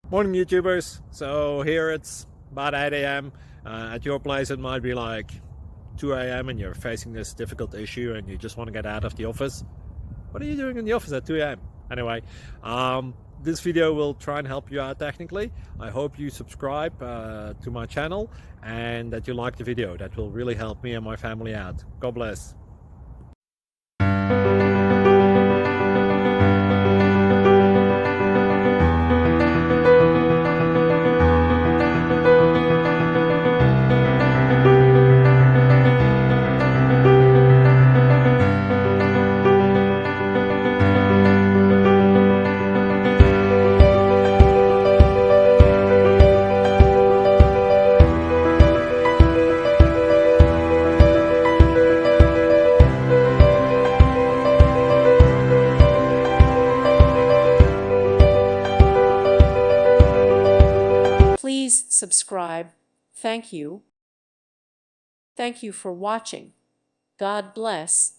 Morning YouTubers. So here it's about 8 a.m. At your place it might be like 2 a.m. and you're facing this difficult issue and you just want to get out of the office. What are you doing in the office at 2 a.m.? Anyway, this video will try and help you out technically. I hope you subscribe to my channel and that you like the video. That will really help me and my family out. God bless. Please subscribe. Thank you. Thank you for watching. God bless.